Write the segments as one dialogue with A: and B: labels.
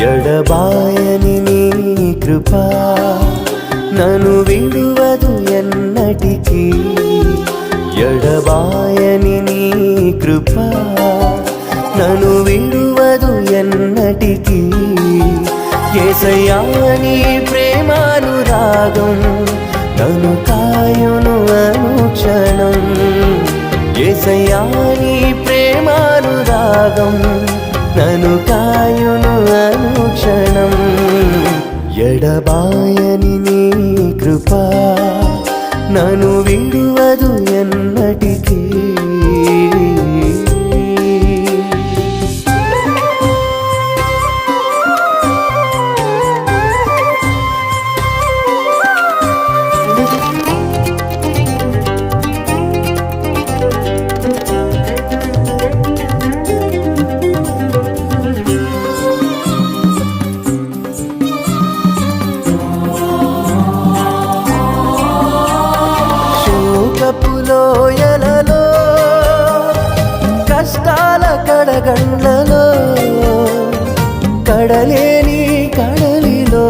A: ఎడబాయని నీ కృపా నన్ను విడువదు ఎన్నటికీ. ఎడబాయని నీ కృపా నన్ను విడువదు ఎన్నటికీ. యేసయ్యా నీ ప్రేమానురాగం నన్ను కాయును అనుక్షణం. యేసయ్యా నీ ప్రేమానురాగం నన్ను కాయును అనుక్షణం. ఎడబాయని నీ కృపా నన్ను విడువదు ఎన్నటికీ. లోయలలో కష్టాల కడగండ్లలో కడలేని కడలిలో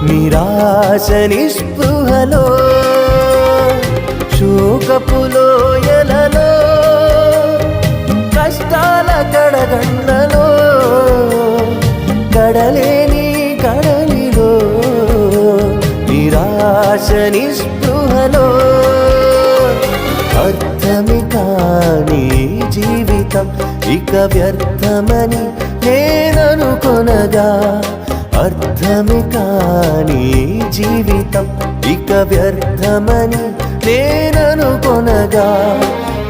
A: నిరాశ నిస్పృహలో శోకపు లోయలలో కష్టాల కడగండ్లలో కడలేని కడలిలో నిరాశ నిస్పృహలో అర్థమే కాని జీవితం ఇక వ్యర్థమని నేననుకొనగా. అర్థమే కాని జీవితం ఇక వ్యర్థమని నేననుకొనగా.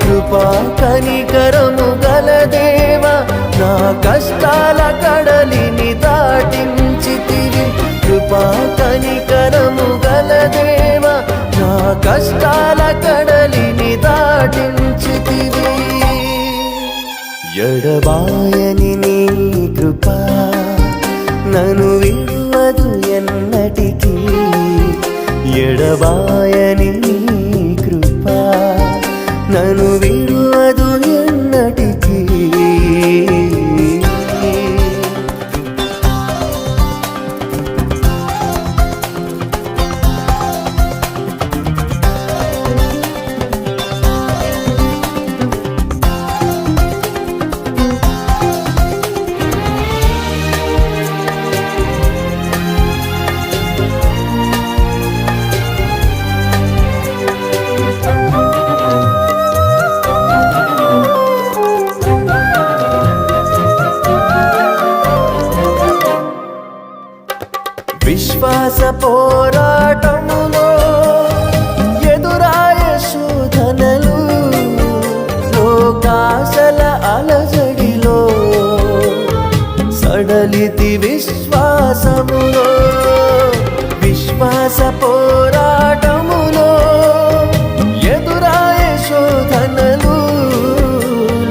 A: కృపా కనికరము గల దేవా నా కష్టాల కడలిని దాటించితివి. కృపా కనికరము గల దేవా నా కష్టాల కడలిని దాటించితివి. ఎడబాయని నీ కృపా నన్ను విడువదు ఎన్నటికీ. ఎడబాయని నీ కృపా నన్ను విడువదు ఎన్నటికీ. విశ్వాస పోరాటములో ఎదురాయ శోధనలు లోకాశల అలజడిలో సడలితి విశ్వాసములో. విశ్వాస పోరాటములో ఎదురాయ శోధనలు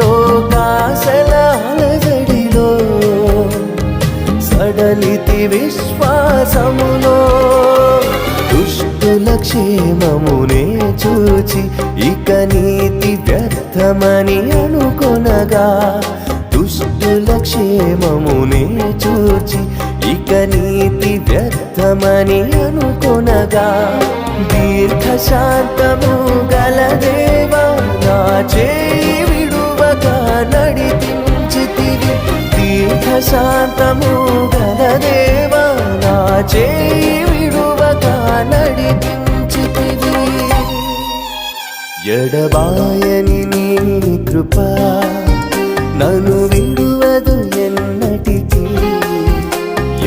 A: లోకాశల అలజడిలో సడలితి విశ్వాసములో. దుష్టుల క్షేమమునే చూచి ఇక నీతి వ్యర్థమని అనుకొనగా. దుష్టుల క్షేమమునే చూచి ఇక నీతి వ్యర్థమని అనుకొనగా. దీర్ఘశాంతము గల దేవా నా చేయి విడువగా నడిపించితివి. దీర్ఘశాంతము గల దేవా నా చేయి విడువగా నడిపించితివి. ఎడబాయని నీ కృపా నన్ను విడువదు ఎన్నటికీ.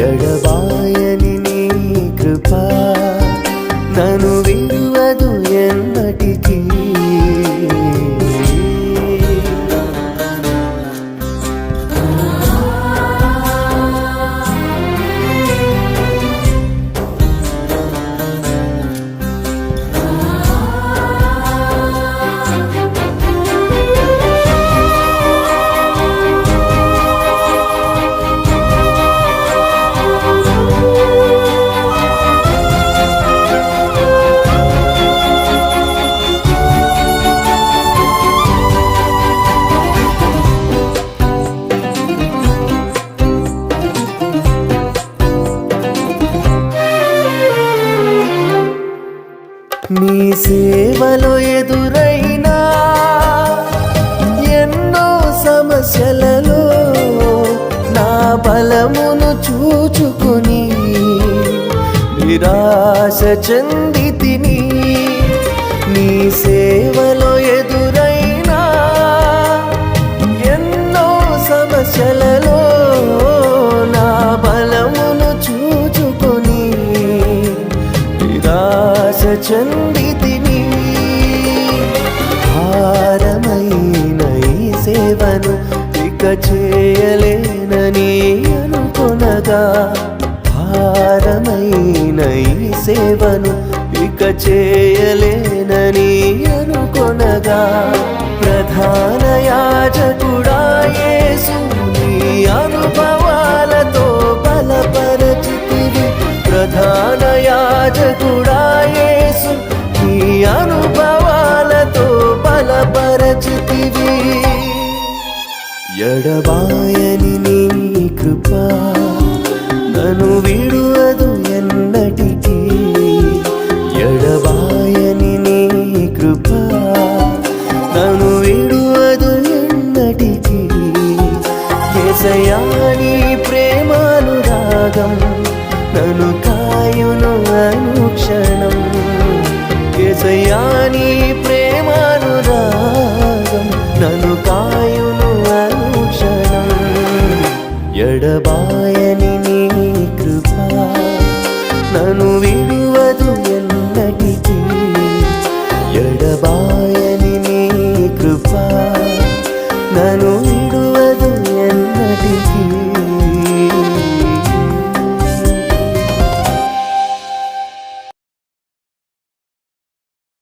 A: ఎడబాయని నీ కృపా నన్ను విడువదు ఎన్నటికీ. సేవలో ఎదురైనా ఎన్నో సమస్యలలో నా బలమును చూచుకొని నిరాశ చెందితిని. నీ సేవలో ఎదురైనా ఎన్నో సమస్యలలో నా బలమును చూచుకొని నిరాశ చెందితిని. భారమైన ఈ సేవను ఇక చేయలేనని అనుకొనగా, భారమైన ఈ సేవను ఇక చేయలేనని అనుకొనగా, ప్రధాన యాజకుడా యేసు నీ అనుభవాలతో బలపరచితివి. ప్రధాన యాజకుడా యేసు నీ అనుభవాలతో బలపరచితివి. ఎడబాయని నీ కృప నన్ను విడువదు ఎన్నటికీ. ఎడబాయని నీ కృప నన్ను విడువదు ఎన్నటికీ. యేసయ్యా నీ ప్రేమానురాగం నన్ను కాయును అనుక్షణం. యేసయ్యా నీ ప్రేమానురాగం నన్ను కాయును అనుక్షణం. ఎడబాయని నీ కృప నన్ను